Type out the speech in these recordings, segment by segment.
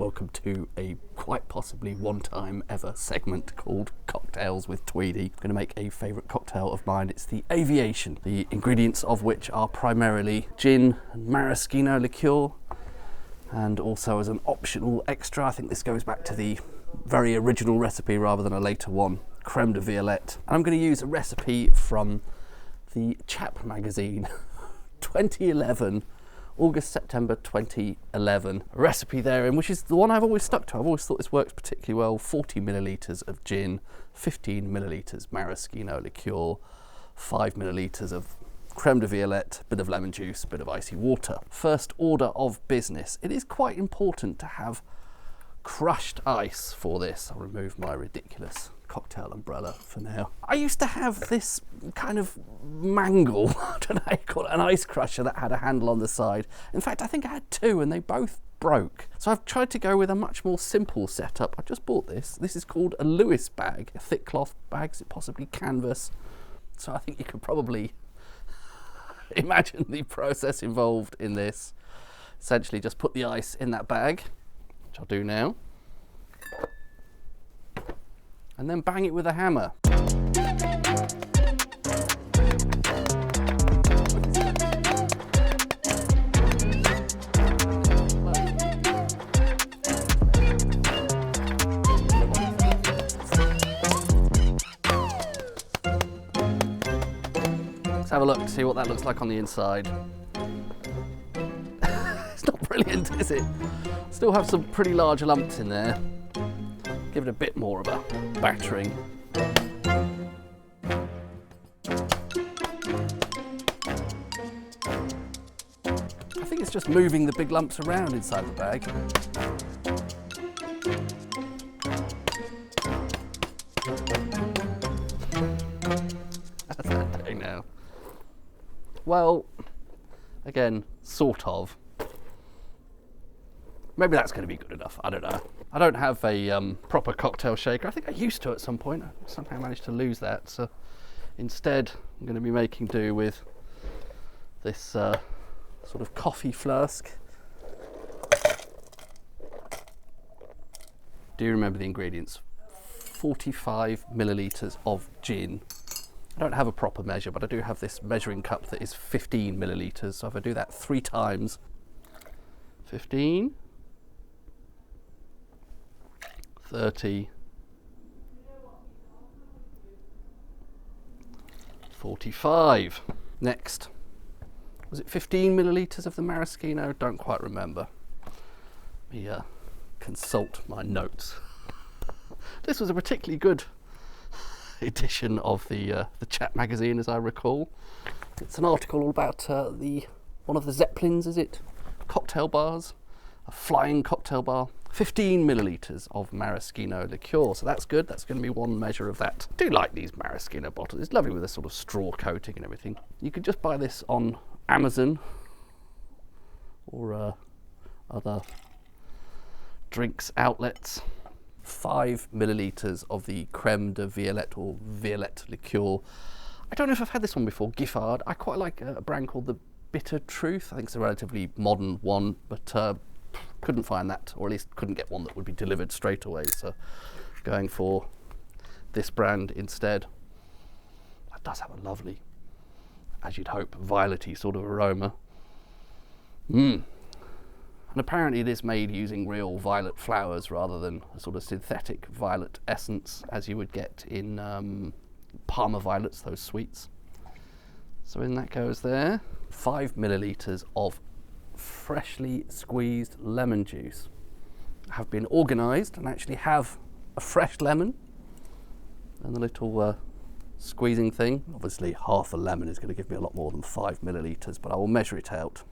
welcome to a quite possibly one-time ever segment called Cocktails with Tweedy. I'm going to make a favourite cocktail of mine. It's the Aviation, the ingredients of which are primarily gin and maraschino liqueur, and also as an optional extra, I think this goes back to the very original recipe rather than a later one, creme de violette. And I'm going to use a recipe from the Chap Magazine, 2011. August, September 2011, a recipe therein, which is the one I've always stuck to. I've always thought this works particularly well. 40 millilitres of gin, 15 millilitres maraschino liqueur, 5 millilitres of creme de violette, bit of lemon juice, bit of icy water. First order of business. It is quite important to have crushed ice for this. I'll remove my ridiculous cocktail umbrella for now. I used to have this kind of mangle, I don't know how you call it, an ice crusher that had a handle on the side. In fact, I think I had two and they both broke. So I've tried to go with a much more simple setup. I just bought this. This is called a Lewis bag, a thick cloth bag, is it possibly canvas? So I think you could probably imagine the process involved in this. Essentially just put the ice in that bag, which I'll do now, and then bang it with a hammer. Let's have a look to see what that looks like on the inside. It's not brilliant, is it? Still have some pretty large lumps in there. Give it a bit more of a battering. I think it's just moving the big lumps around inside the bag. How's that doing now? Well, again, sort of. Maybe that's going to be good enough, I don't know. I don't have a proper cocktail shaker. I think I used to at some point. I somehow managed to lose that. So instead, I'm going to be making do with this sort of coffee flask. Do you remember the ingredients? 45 millilitres of gin. I don't have a proper measure, but I do have this measuring cup that is 15 millilitres. So if I do that 3 times, 15, 30, 45. Next, was it 15 millilitres of the maraschino? Don't quite remember. Let me consult my notes. This was a particularly good edition of the Chap Magazine, as I recall. It's an article all about one of the Zeppelins, is it? Cocktail bars, a flying cocktail bar. 15 millilitres of maraschino liqueur, so that's good. That's going to be one measure of that. I do like these maraschino bottles. It's lovely with a sort of straw coating and everything. You could just buy this on Amazon or other drinks outlets. 5 millilitres of the creme de violette or violette liqueur. I don't know if I've had this one before, Giffard. I quite like a brand called the Bitter Truth. I think it's a relatively modern one, but couldn't find that, or at least couldn't get one that would be delivered straight away, so going for this brand instead. That does have a lovely, as you'd hope, violet-y sort of aroma. And apparently it is made using real violet flowers rather than a sort of synthetic violet essence as you would get in Parma violets, those sweets. So in that goes there. 5 millilitres of freshly squeezed lemon juice. I have been organised and actually have a fresh lemon and the little squeezing thing. Obviously half a lemon is going to give me a lot more than 5 millilitres, but I will measure it out.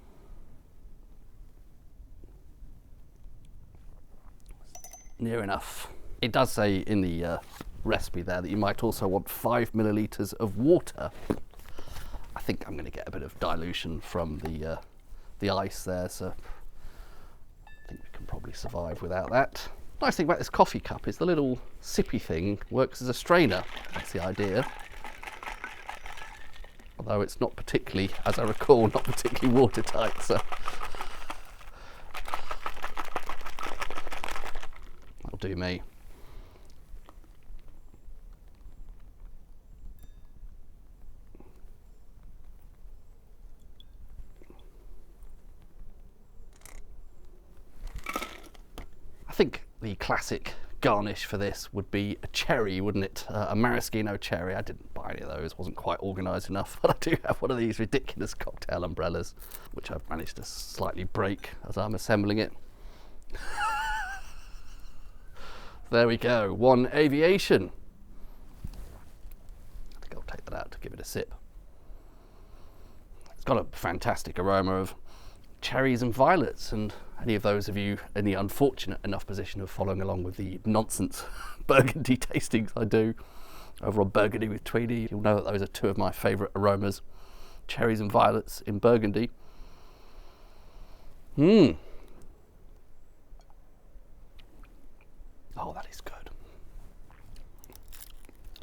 Near enough. It does say in the recipe there that you might also want 5 millilitres of water. I think I'm going to get a bit of dilution from the ice there, so I think we can probably survive without that. Nice thing about this coffee cup is the little sippy thing works as a strainer. That's the idea. Although it's not particularly, as I recall, not particularly watertight, so do me. I think the classic garnish for this would be a cherry, wouldn't it? A maraschino cherry. I didn't buy any of those, wasn't quite organised enough, but I do have one of these ridiculous cocktail umbrellas, which I've managed to slightly break as I'm assembling it. There we go, one Aviation. I think I'll take that out to give it a sip. It's got a fantastic aroma of cherries and violets, and any of those of you in the unfortunate enough position of following along with the nonsense Burgundy tastings I do over on Burgundy with Tweedy, you'll know that those are two of my favourite aromas, cherries and violets in Burgundy. Oh, that is good.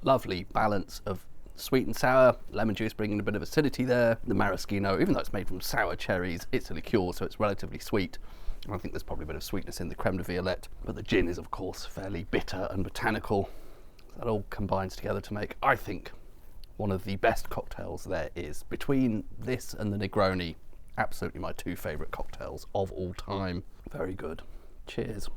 Lovely balance of sweet and sour, lemon juice bringing a bit of acidity there. The maraschino, even though it's made from sour cherries, it's a liqueur, so it's relatively sweet. And I think there's probably a bit of sweetness in the creme de violette, but the gin is of course fairly bitter and botanical. That all combines together to make, I think, one of the best cocktails there is. Between this and the Negroni, absolutely my two favourite cocktails of all time. Very good. Cheers.